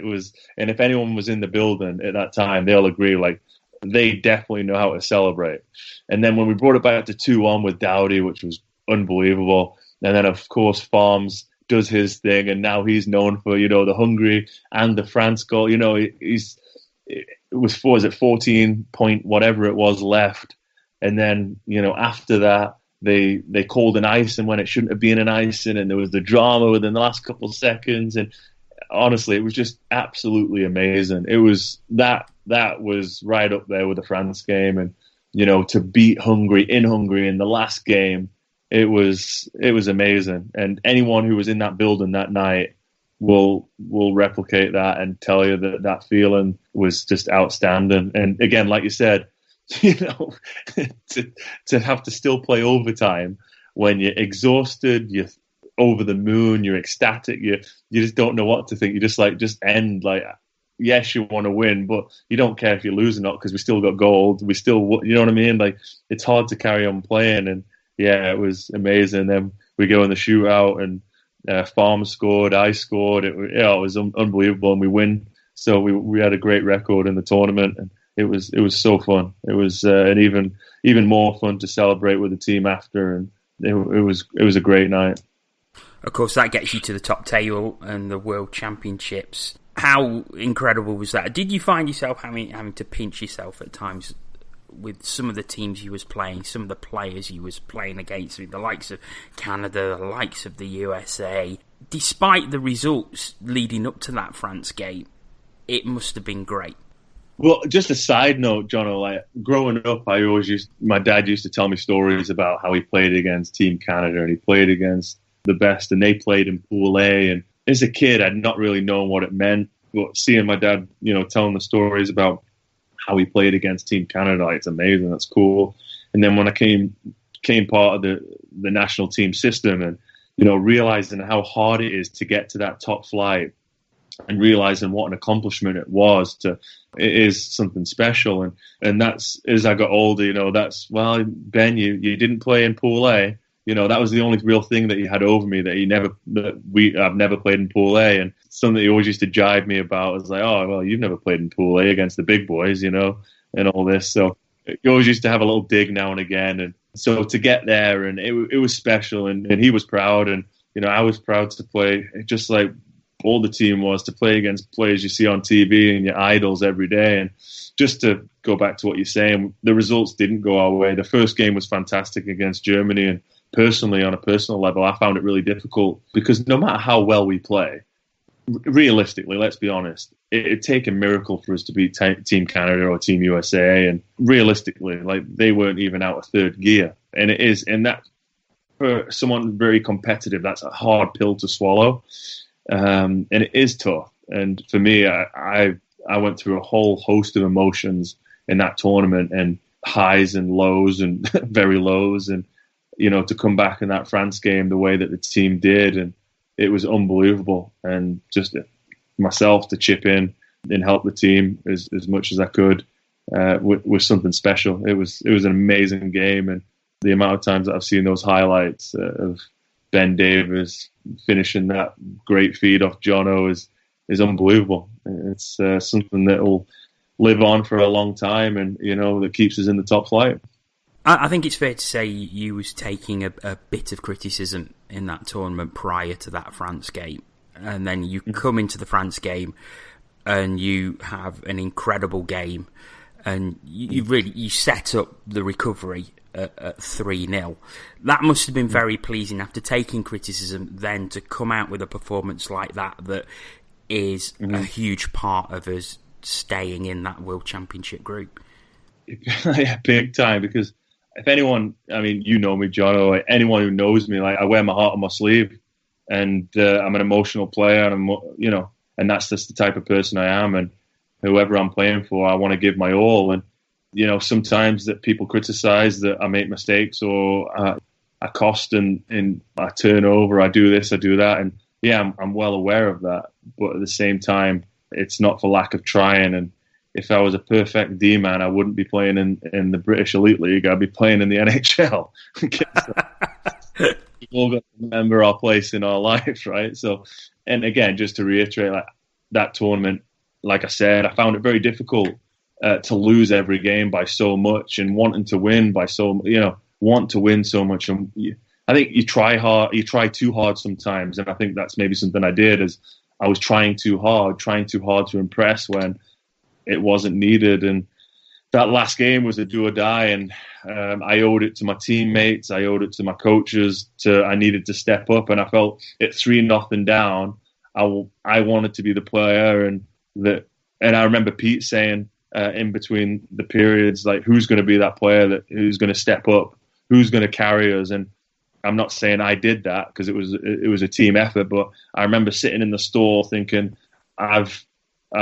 and if anyone was in the building at that time, they'll agree, like they definitely know how to celebrate. And then when we brought it back to 2-1 with Dowdy, which was unbelievable, and then of course Farms does his thing, and now he's known for the Hungary and the France goal. It was 14 point whatever it was left, and then after that they called an icing when it shouldn't have been an icing, and there was the drama within the last couple of seconds. And honestly, it was just absolutely amazing. It was that was right up there with the France game, and to beat Hungary in the last game, it was amazing. And anyone who was in that building that night will replicate that and tell you that feeling was just outstanding. And again, like you said, to have to still play overtime when you're exhausted, over the moon. You're ecstatic. You just don't know what to think. You just end like, yes, you want to win, but you don't care if you lose or not because we still got gold. We still, you know what I mean? Like, it's hard to carry on playing. And yeah, it was amazing. Then we go in the shootout, and Farm scored, I scored. It was unbelievable, and we win. So we had a great record in the tournament, and it was so fun. It was and even more fun to celebrate with the team after, and it was a great night. Of course, that gets you to the top table and the World Championships. How incredible was that? Did you find yourself having to pinch yourself at times with some of the teams you was playing, some of the players you was playing against, the likes of Canada, the likes of the USA? Despite the results leading up to that France game, it must have been great. Well, just a side note, Jono, like growing up, my dad used to tell me stories about how he played against Team Canada, and he played against the best, and they played in Pool A. And as a kid, I'd not really known what it meant, but seeing my dad, telling the stories about how he played against Team Canada, it's amazing. That's cool. And then when I came part of the national team system, and realizing how hard it is to get to that top flight, and realizing what an accomplishment it is something special. And that's, as I got older, well, Ben, you didn't play in Pool A. That was the only real thing that he had over me, I've never played in Pool A. And something he always used to jibe me about was like, oh, well, you've never played in Pool A against the big boys, and all this. So he always used to have a little dig now and again. And so to get there, and it was special, and he was proud, and I was proud to play, just like all the team was, to play against players you see on TV and your idols every day. And just to go back to what you're saying, the results didn't go our way. The first game was fantastic against Germany, and personally, on a personal level, I found it really difficult because no matter how well we play, realistically, let's be honest, it'd take a miracle for us to beat Team Canada or Team USA. And realistically, like, they weren't even out of third gear. And that, for someone very competitive, that's a hard pill to swallow. And it is tough. And for me, I went through a whole host of emotions in that tournament, and highs and lows and very lows. And, to come back in that France game the way that the team did, and it was unbelievable. And just myself to chip in and help the team as much as I could was something special. It was an amazing game, and the amount of times that I've seen those highlights of Ben Davis finishing that great feed off Jono is unbelievable. It's something that will live on for a long time, and that keeps us in the top flight. I think it's fair to say you was taking a bit of criticism in that tournament prior to that France game, and then you come into the France game and you have an incredible game, and you set up the recovery at 3-0. That must have been very pleasing after taking criticism, then to come out with a performance like that is a huge part of us staying in that World Championship group. Yeah, big time, because if anyone, you know me, John, or anyone who knows me, like, I wear my heart on my sleeve, and I'm an emotional player, and and that's just the type of person I am. And whoever I'm playing for, I want to give my all. And sometimes that people criticize that I make mistakes, or I cost and I turn over, I do this, I do that, and yeah, I'm well aware of that. But at the same time, it's not for lack of trying. And if I was a perfect D-man, I wouldn't be playing in the British Elite League. I'd be playing in the NHL. We've all got to remember our place in our life, right? So, and again, just to reiterate, like, that tournament, like I said, I found it very difficult to lose every game by so much, and wanting to win by want to win so much. And I think you try too hard sometimes. And I think that's maybe something I did, is I was trying too hard to impress when it wasn't needed. And that last game was a do or die, and I owed it to my teammates, I owed it to my coaches. I needed to step up, and I felt at 3-0 down, I wanted to be the player, and I remember Pete saying in between the periods, like, who's going to be that player who's going to step up, who's going to carry us. And I'm not saying I did that, because it was a team effort, but I remember sitting in the store thinking, I've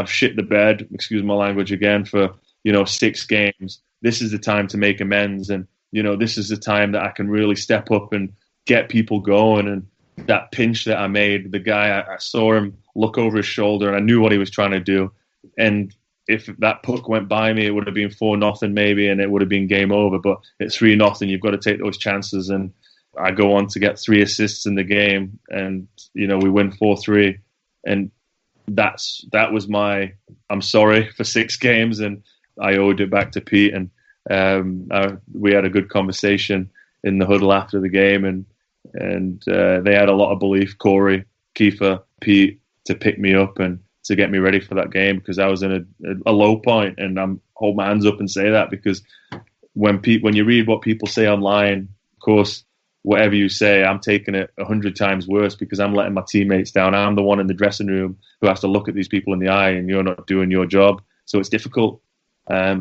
shit the bed, excuse my language again, for 6 games. This is the time to make amends, and this is the time that I can really step up and get people going. And that pinch that I made, the guy, I saw him look over his shoulder and I knew what he was trying to do. And if that puck went by me, it would have been 4-0 maybe, and it would have been game over. But at 3-0, you've got to take those chances. And I go on to get 3 assists in the game, and we win 4-3. And that was my I'm sorry for 6 games, and I owed it back to Pete. And we had a good conversation in the huddle after the game, and they had a lot of belief, Corey, Kiefer, Pete, to pick me up and to get me ready for that game, because I was in a low point. And I'm hold my hands up and say that, because when you read what people say online, of course, whatever you say, I'm taking it 100 times worse, because I'm letting my teammates down. I'm the one in the dressing room who has to look at these people in the eye, and you're not doing your job. So it's difficult.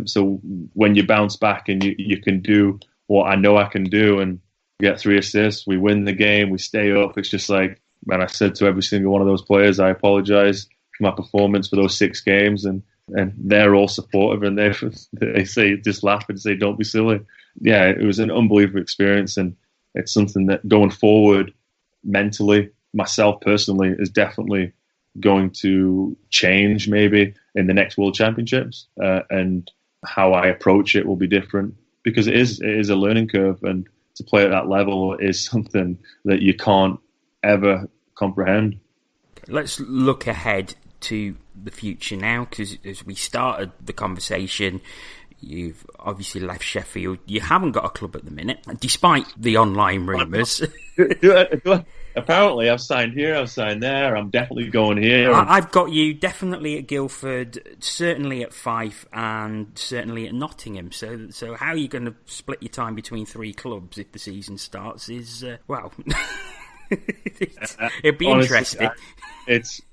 So when you bounce back and you can do what I know I can do and get 3 assists, we win the game, we stay up. It's just like, man, I said to every single one of those players, I apologize for my performance for those 6 games, and they're all supportive, and they say, just laugh and say, don't be silly. Yeah, it was an unbelievable experience, and it's something that going forward mentally, myself personally, is definitely going to change maybe in the next World Championships, and how I approach it will be different, because it is a learning curve, and to play at that level is something that you can't ever comprehend. Let's look ahead to the future now, because as we started the conversation, you've obviously left Sheffield. You haven't got a club at the minute, despite the online rumours. Apparently, I've signed here, I've signed there, I'm definitely going here. I've got you definitely at Guildford, certainly at Fife, and certainly at Nottingham. So how are you going to split your time between 3 clubs if the season starts is, well, it'd be honestly, interesting.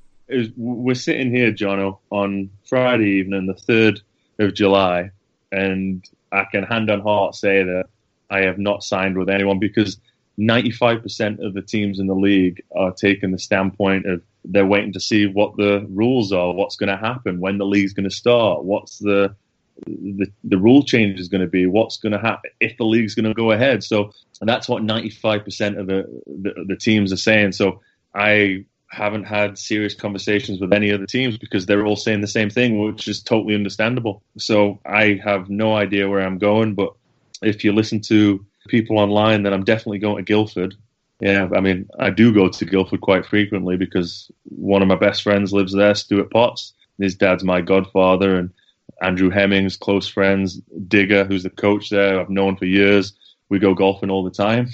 We're sitting here, Jono, on Friday evening, the 3rd of July, and I can hand on heart say that I have not signed with anyone, because 95% of the teams in the league are taking the standpoint of they're waiting to see what the rules are, what's going to happen, when the league's going to start, what's the rule change is going to be, what's going to happen if the league's going to go ahead. So that's what 95% of the teams are saying. So I haven't had serious conversations with any other teams, because they're all saying the same thing, which is totally understandable. So I have no idea where I'm going, but if you listen to people online, then I'm definitely going to Guildford. Yeah, I mean, I do go to Guildford quite frequently, because one of my best friends lives there, Stuart Potts. His dad's my godfather, and Andrew Hemmings, close friends. Digger, who's the coach there, I've known for years. We go golfing all the time,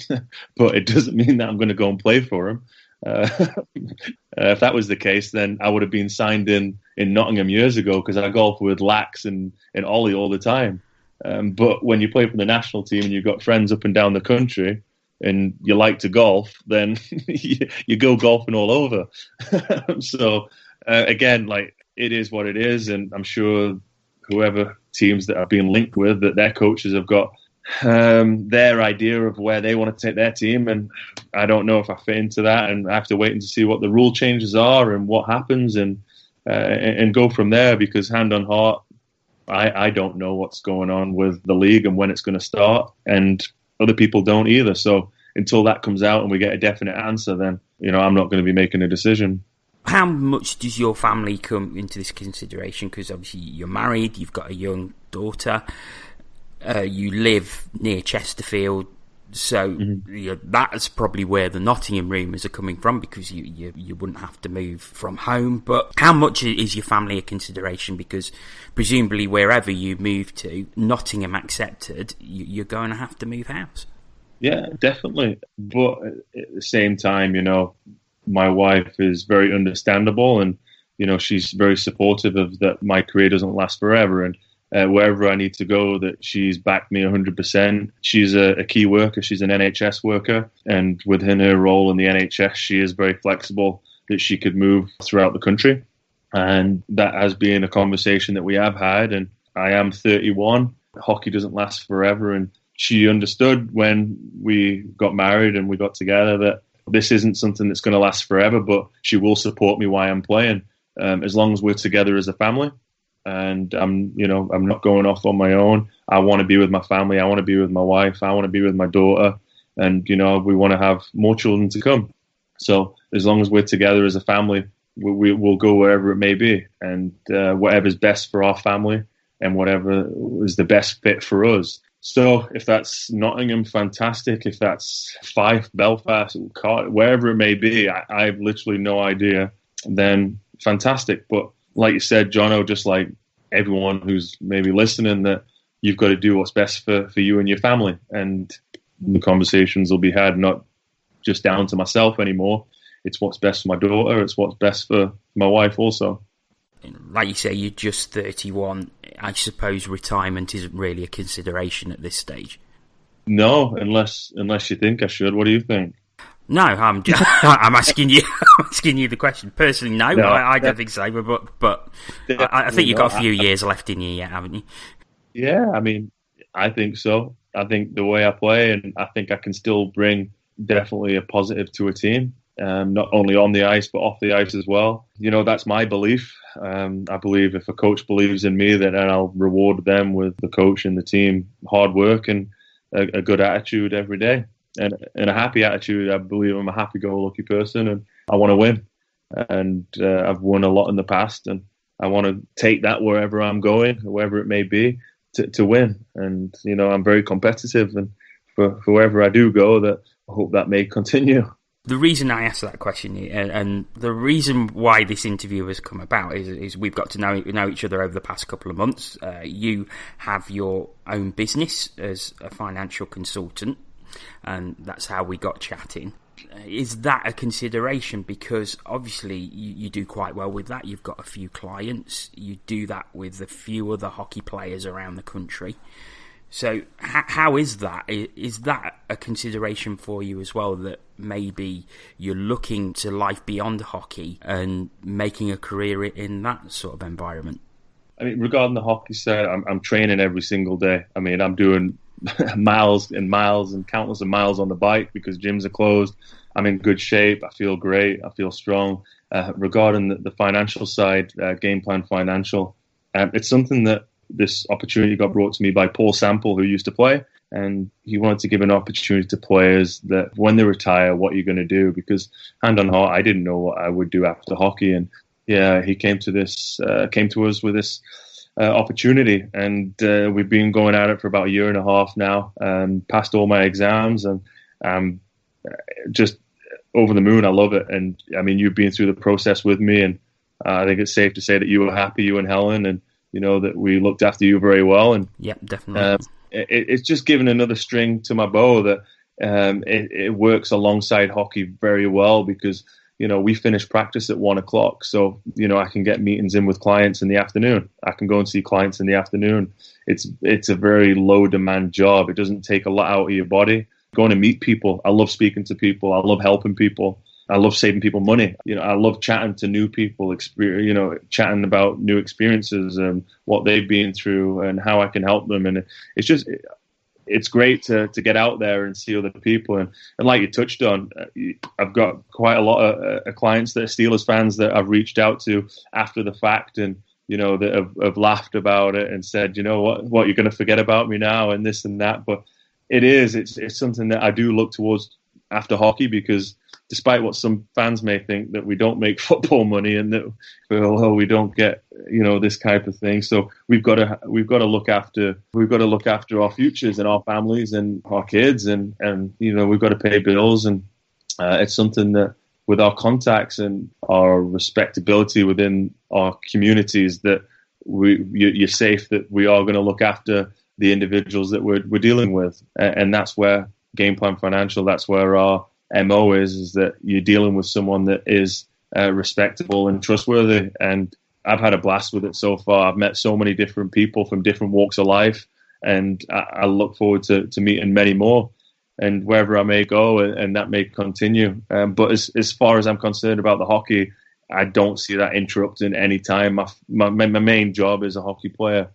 but it doesn't mean that I'm going to go and play for him. If that was the case, then I would have been signed in Nottingham years ago, because I golf with Lax and Ollie all the time. But when you play for the national team and you've got friends up and down the country and you like to golf, then you go golfing all over. So again, like, it is what it is, and I'm sure whoever teams that I've been linked with, that their coaches have got their idea of where they want to take their team, and I don't know if I fit into that, and I have to wait and to see what the rule changes are and what happens, and go from there, because hand on heart, I don't know what's going on with the league and when it's going to start, and other people don't either. So until that comes out and we get a definite answer, then I'm not going to be making a decision. How much does your family come into this consideration? Because obviously you're married, you've got a young daughter, you live near Chesterfield, so that's probably where the Nottingham rumours are coming from, because you wouldn't have to move from home. But how much is your family a consideration? Because presumably wherever you move to, Nottingham accepted, you're going to have to move house. Yeah, definitely. But at the same time, my wife is very understandable, and she's very supportive of that. My career doesn't last forever, and wherever I need to go, that she's backed me 100%. She's a key worker. She's an NHS worker, and within her role in the NHS, she is very flexible, that she could move throughout the country. And that has been a conversation that we have had. And I am 31. Hockey doesn't last forever, and she understood when we got married and we got together that this isn't something that's going to last forever, but she will support me while I'm playing, as long as we're together as a family. And I'm not going off on my own. I want to be with my family. I want to be with my wife. I want to be with my daughter. And, we want to have more children to come. So as long as we're together as a family, we'll go wherever it may be, and whatever's best for our family and whatever is the best fit for us. So if that's Nottingham, fantastic. If that's Fife, Belfast, wherever it may be, I have literally no idea, then fantastic. But like you said, Jono, just like everyone who's maybe listening, that you've got to do what's best for you and your family. And the conversations will be had not just down to myself anymore. It's what's best for my daughter. It's what's best for my wife also. Like you say, you're just 31. I suppose retirement isn't really a consideration at this stage. No, unless you think I should. What do you think? No, I'm asking you. I'm asking you the question. Personally, no, I don't think so. But I think you've got a few years left in you yet, haven't you? Yeah, I mean, I think so. I think the way I play, and I think I can still bring definitely a positive to a team. Not only on the ice, but off the ice as well. That's my belief. I believe if a coach believes in me, then I'll reward them with the coach and the team, hard work and a good attitude every day. And a happy attitude. I believe I'm a happy-go-lucky person and I want to win. And I've won a lot in the past, and I want to take that wherever I'm going, wherever it may be, to win. And, I'm very competitive, and for wherever I do go, that I hope that may continue. The reason I asked that question, and the reason why this interview has come about, is we've got to know each other over the past couple of months. You have your own business as a financial consultant, and that's how we got chatting. Is that a consideration? Because obviously you do quite well with that. You've got a few clients. You do that with a few other hockey players around the country. So how is that? Is that a consideration for you as well, that maybe you're looking to life beyond hockey and making a career in that sort of environment? I mean, regarding the hockey side, I'm training every single day. I mean, I'm doing miles and miles and countless of miles on the bike because gyms are closed. I'm in good shape. I feel great. I feel strong. Regarding the financial side, Game Plan Financial, it's something that this opportunity got brought to me by Paul Sample, who used to play, and he wanted to give an opportunity to players that when they retire, what you're going to do, because hand on heart, I didn't know what I would do after hockey. And yeah, he came to us with this opportunity, and we've been going at it for about a year and a half now, and passed all my exams, and just over the moon. I love it. And I mean, you've been through the process with me, and I think it's safe to say that you were happy, you and Helen, and that we looked after you very well. And yeah, definitely. It's just given another string to my bow that it works alongside hockey very well, because we finish practice at 1:00, so I can get meetings in with clients in the afternoon. I can go and see clients in the afternoon. It's a very low demand job. It doesn't take a lot out of your body. Going to meet people. I love speaking to people. I love helping people. I love saving people money. I love chatting to new people, chatting about new experiences and what they've been through and how I can help them. And it's great to get out there and see other people. And like you touched on, I've got quite a lot of clients that are Steelers fans that I've reached out to after the fact, and that have laughed about it and said, what you're going to forget about me now and this and that. But it's something that I do look towards after hockey, because despite what some fans may think, that we don't make football money and that we don't get this type of thing. So we've got to look after our futures and our families and our kids, and we've got to pay bills, and it's something that with our contacts and our respectability within our communities, that you're safe, that we are going to look after the individuals that we're dealing with, and that's where Game Plan Financial, that's where our MO is that you're dealing with someone that is respectable and trustworthy. And I've had a blast with it so far. I've met so many different people from different walks of life, and I look forward to meeting many more, and wherever I may go, and that may continue. But as far as I'm concerned about the hockey, I don't see that interrupting any time. My main job is a hockey player.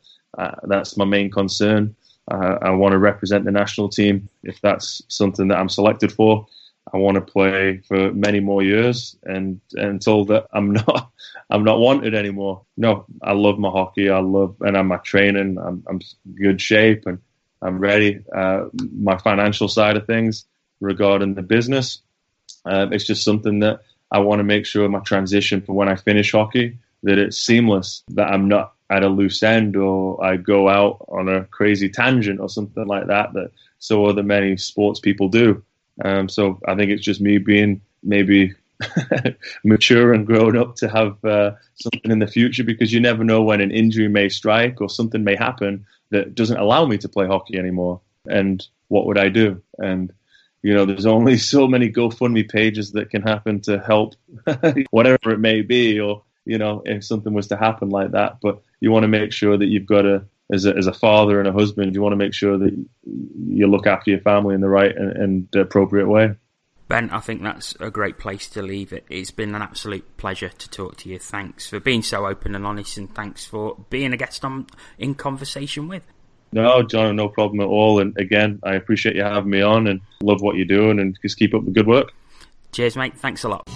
That's my main concern. I want to represent the national team. If that's something that I'm selected for, I want to play for many more years, and until that I'm not wanted anymore. No, I love my hockey. And I'm my training. I'm in good shape, and I'm ready. My financial side of things regarding the business, It's just something that I want to make sure my transition for when I finish hockey, that it's seamless, that I'm not at a loose end or I go out on a crazy tangent or something like that so other many sports people do. So I think it's just me being maybe mature and grown up to have something in the future, because you never know when an injury may strike or something may happen that doesn't allow me to play hockey anymore. And what would I do? And there's only so many GoFundMe pages that can happen to help whatever it may be, or if something was to happen like that. But you want to make sure that you've got as a father and a husband, you want to make sure that you look after your family in the right and appropriate way. Ben, I think that's a great place to leave it. It's been an absolute pleasure to talk to you. Thanks for being so open and honest, and thanks for being a guest in conversation with. No, John, no problem at all. And again, I appreciate you having me on and love what you're doing, and just keep up the good work. Cheers, mate. Thanks a lot.